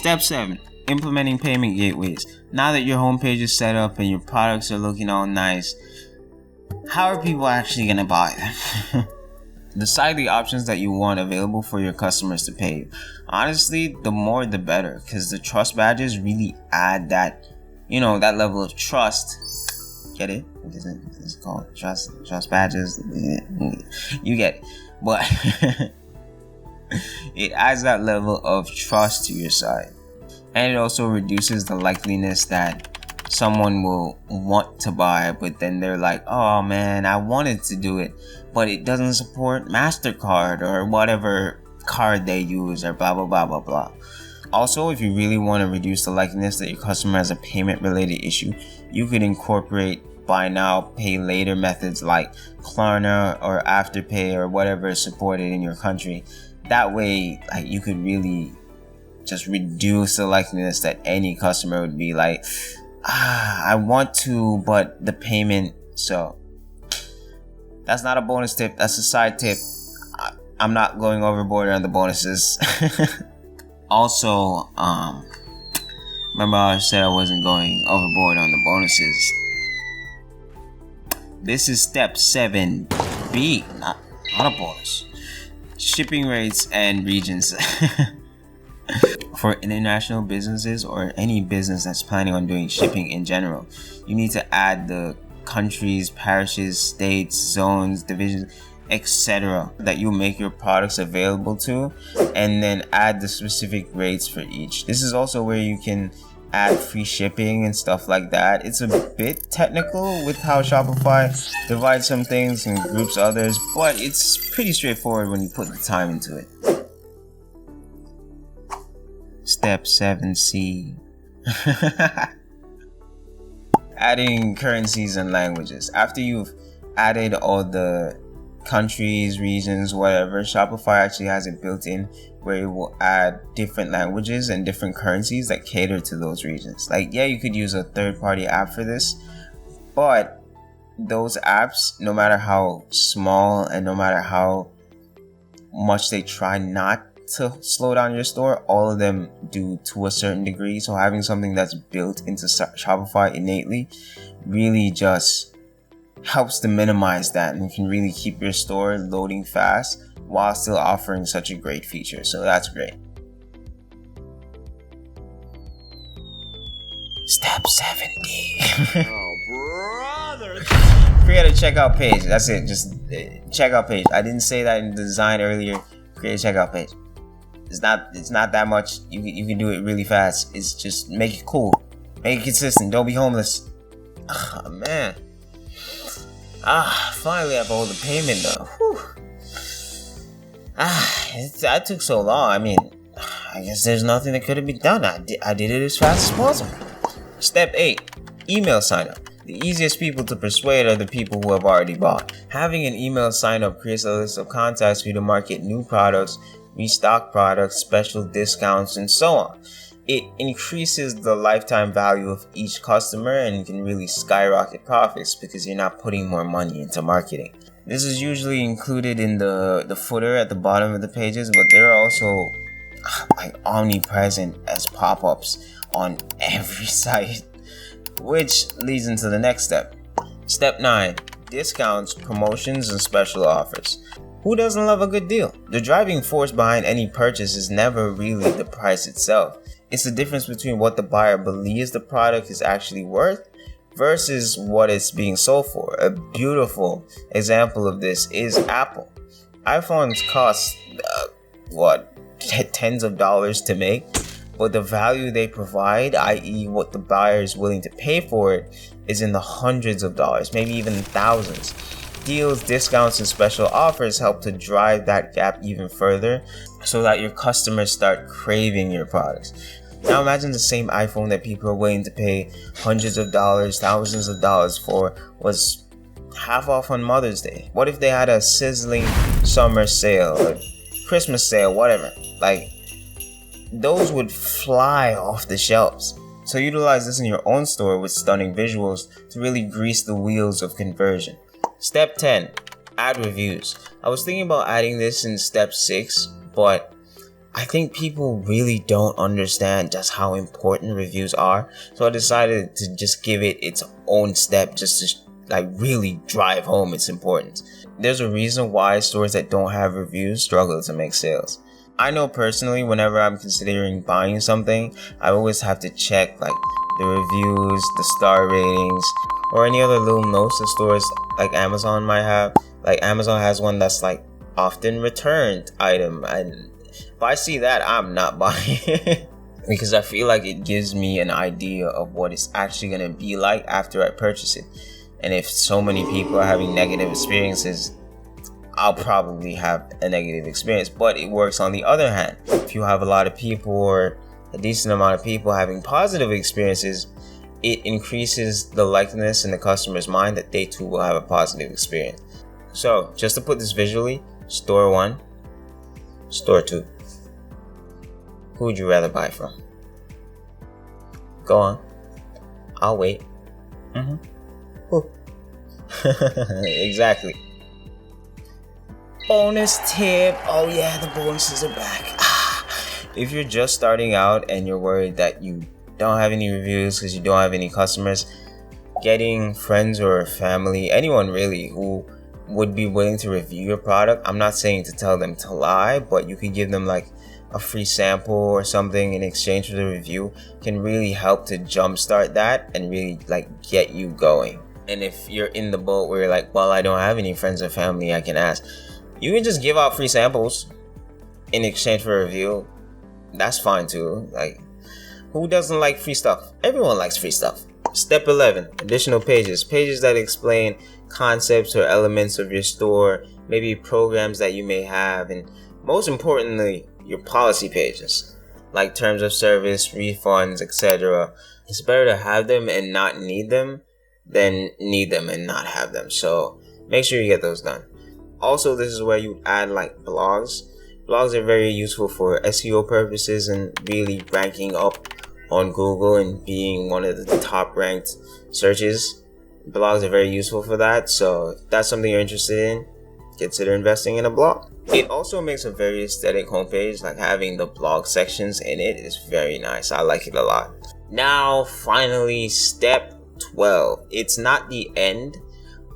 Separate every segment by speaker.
Speaker 1: Step 7. Implementing payment gateways. Now that your homepage is set up and your products are looking all nice, how are people actually going to buy them? Decide the options that you want available for your customers to pay you. Honestly, the more the better, because the trust badges really add that, that level of trust. Get it? It's called trust badges. You get it. But it adds that level of trust to your site. And it also reduces the likeliness that someone will want to buy, but then they're like, oh man, I wanted to do it, but it doesn't support MasterCard or whatever card they use or blah blah blah blah blah. Also, if you really want to reduce the likeliness that your customer has a payment related issue, you could incorporate buy now, pay later methods like Klarna or Afterpay or whatever is supported in your country. That way, you could really just reduce the likeliness that any customer would be like, I want to, but the payment. So that's not a bonus tip, that's a side tip. I'm not going overboard on the bonuses. Also, remember I said I wasn't going overboard on the bonuses. This is step 7B, not a bonus. Shipping rates and regions. For international businesses or any business that's planning on doing shipping in general, you need to add the countries, parishes, states, zones, divisions, etc. that you make your products available to, and then add the specific rates for each. This is also where you can add free shipping and stuff like that. It's a bit technical with how Shopify divides some things and groups others, but it's pretty straightforward when you put the time into it. Step 7C. Adding currencies and languages. After you've added all the countries, regions, whatever, Shopify actually has it built in where it will add different languages and different currencies that cater to those regions. You could use a third-party app for this, but those apps, no matter how small and no matter how much they try not to slow down your store, all of them do to a certain degree. So having something that's built into Shopify innately really just helps to minimize that, and you can really keep your store loading fast while still offering such a great feature. So that's great. Step 7D.
Speaker 2: Oh, brother.
Speaker 1: Create a checkout page. That's it. Just checkout page. I didn't say that in the design earlier. Create a checkout page. It's not that much. You can do it really fast. It's just make it cool. Make it consistent. Don't be homeless. Oh, man. Finally I have all the payment though. Whew. That took so long. I mean, I guess there's nothing that could have been done. I did it as fast as possible. Step 8. Email sign up. The easiest people to persuade are the people who have already bought. Having an email sign up creates a list of contacts for you to market new products, restock products, special discounts, and so on. It increases the lifetime value of each customer and can really skyrocket profits because you're not putting more money into marketing. This is usually included in the footer at the bottom of the pages, but they're also omnipresent as pop-ups on every site, which leads into the next step. Step 9. Discounts, promotions, and special offers. Who doesn't love a good deal? The driving force behind any purchase is never really the price itself. It's the difference between what the buyer believes the product is actually worth versus what it's being sold for. A beautiful example of this is Apple. iPhones cost, tens of dollars to make, but the value they provide, i.e. what the buyer is willing to pay for it, is in the hundreds of dollars, maybe even thousands. Deals, discounts, and special offers help to drive that gap even further so that your customers start craving your products. Now imagine the same iPhone that people are willing to pay hundreds of dollars, thousands of dollars for was half off on Mother's Day. What if they had a sizzling summer sale or Christmas sale, whatever? Those would fly off the shelves. So utilize this in your own store with stunning visuals to really grease the wheels of conversion. Step 10. Add reviews. I was thinking about adding this in step 6, but I think people really don't understand just how important reviews are. So I decided to just give it its own step just to like really drive home its importance. There's a reason why stores that don't have reviews struggle to make sales. I know personally, whenever I'm considering buying something, I always have to check like the reviews, the star ratings, or any other little notes the stores like Amazon might have. Like Amazon has one that's like often returned item, and if I see that, I'm not buying it. Because I feel like it gives me an idea of what it's actually going to be like after I purchase it. And if so many people are having negative experiences, I'll probably have a negative experience. But it works on the other hand. If you have a lot of people or a decent amount of people having positive experiences, it increases the likeliness in the customer's mind that they too will have a positive experience. So just to put this visually, store 1, store 2. Who would you rather buy from? Go on. I'll wait. Exactly. Bonus tip. Oh yeah, the bonuses are back. If you're just starting out and you're worried that you don't have any reviews because you don't have any customers, getting friends or family, anyone really who would be willing to review your product, I'm not saying to tell them to lie, but you could give them like a free sample or something in exchange for the review, can really help to jumpstart that and really like get you going. And if you're in the boat where you're like, well, I don't have any friends or family I can ask, you can just give out free samples in exchange for a review. That's fine too. Like, who doesn't like free stuff? Everyone likes free stuff. Step 11, additional pages. Pages that explain concepts or elements of your store, maybe programs that you may have, and most importantly, your policy pages, like terms of service, refunds, etc. It's better to have them and not need them than need them and not have them. So make sure you get those done. Also, this is where you add like blogs. Blogs are very useful for SEO purposes and really ranking up on Google and being one of the top ranked searches. Blogs are very useful for that. So if that's something you're interested in, consider investing in a blog. It also makes a very aesthetic homepage, like having the blog sections in it is very nice. I like it a lot. Now, finally, step 12. It's not the end,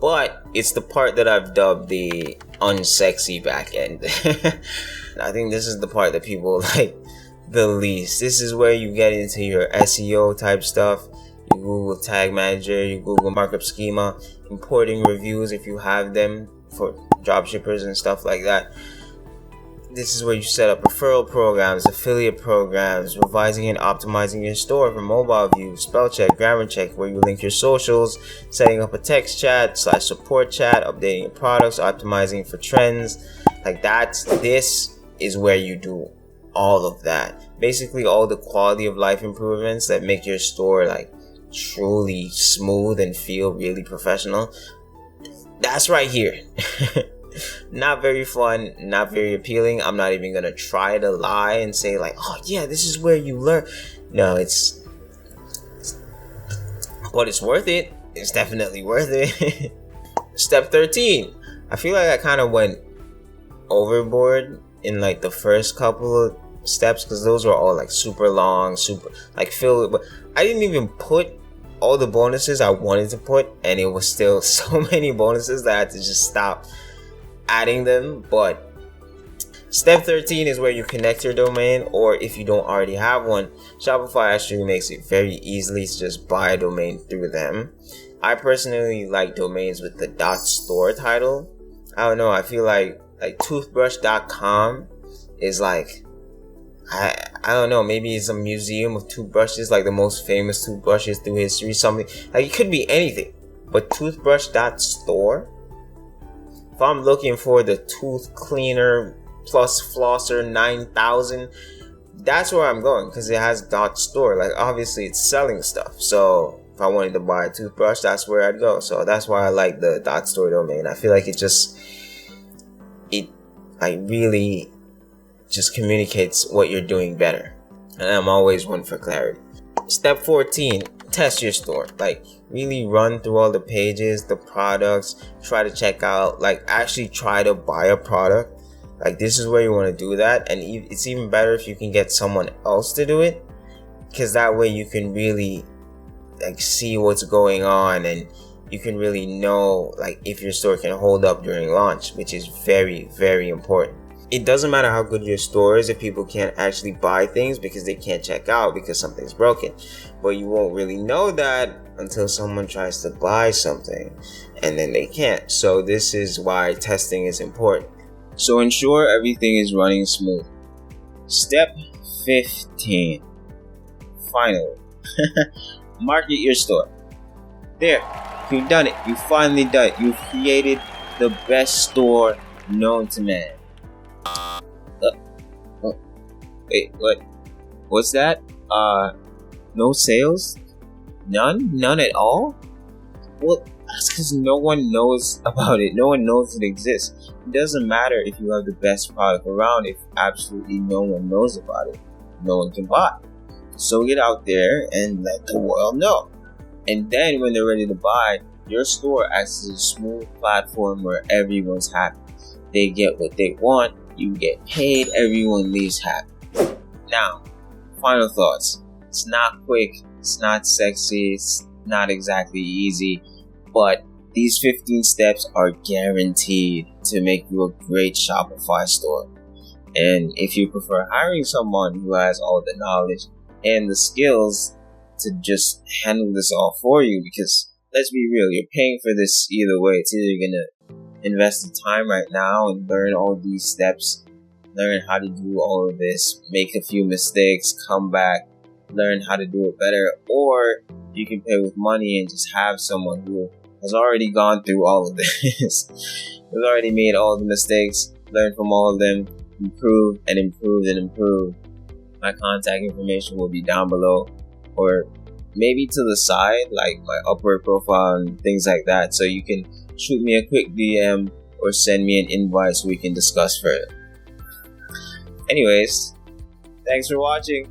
Speaker 1: but it's the part that I've dubbed the unsexy back end. I think this is the part that people like the least. This is where you get into your SEO type stuff, your Google Tag Manager, your Google Markup Schema, importing reviews if you have them for dropshippers and stuff like that. This is where you set up referral programs, affiliate programs, revising and optimizing your store for mobile view, spell check, grammar check, where you link your socials, setting up a text chat / support chat, updating your products, optimizing for trends. Like that, this is where you do all of that. Basically all the quality of life improvements that make your store like truly smooth and feel really professional. That's right here. Not very fun, not very appealing. I'm not even gonna try to lie and say like, oh yeah, this is where you learn. No, but it's worth it. It's definitely worth it. Step 13. I feel like I kind of went overboard in like the first couple of steps because those were all like super long, super like filled. But I didn't even put all the bonuses I wanted to put, and it was still so many bonuses that I had to just stop adding them. But step 13 is where you connect your domain, or if you don't already have one, Shopify actually makes it very easily to just buy a domain through them. I personally like domains with the .store title. I don't know, I feel like toothbrush.com is like, I don't know, maybe it's a museum of toothbrushes, like the most famous toothbrushes through history, something like it could be anything. But toothbrush.store, if I'm looking for the tooth cleaner plus flosser 9000, that's where I'm going, because it has .store. Like obviously it's selling stuff, so if I wanted to buy a toothbrush, that's where I'd go. So that's why I like the .store domain. I feel like it really just communicates what you're doing better, and I'm always one for clarity. Step 14, test your store. Like really run through all the pages, the products, try to check out, like actually try to buy a product. Like, this is where you want to do that. And it's even better if you can get someone else to do it, because that way you can really like see what's going on, and you can really know like if your store can hold up during launch, which is very, very important. It doesn't matter how good your store is if people can't actually buy things because they can't check out because something's broken. But you won't really know that until someone tries to buy something and then they can't. So this is why testing is important. So ensure everything is running smooth. Step 15. Finally, market your store. There, you've done it. You finally done it. You've created the best store known to man. Wait, what? What's that? No sales? None at all? Well, that's because no one knows about it. No one knows it exists. It doesn't matter if you have the best product around if absolutely no one knows about it. No one can buy. So get out there and let the world know. And then when they're ready to buy, your store acts as a smooth platform where everyone's happy. They get what they want, you get paid, everyone leaves happy. Now, final thoughts. It's not quick, it's not sexy, it's not exactly easy, but these 15 steps are guaranteed to make you a great Shopify store. And if you prefer hiring someone who has all the knowledge and the skills to just handle this all for you, because let's be real, you're paying for this either way. It's either you're gonna invest the time right now and learn all these steps, learn how to do all of this, make a few mistakes, come back, learn how to do it better, or you can pay with money and just have someone who has already gone through all of this, has already made all the mistakes, learned from all of them, improved and improved and improved. My contact information will be down below, or maybe to the side, like my Upwork profile and things like that, so you can shoot me a quick DM or send me an invite so we can discuss further. Anyways, thanks for watching.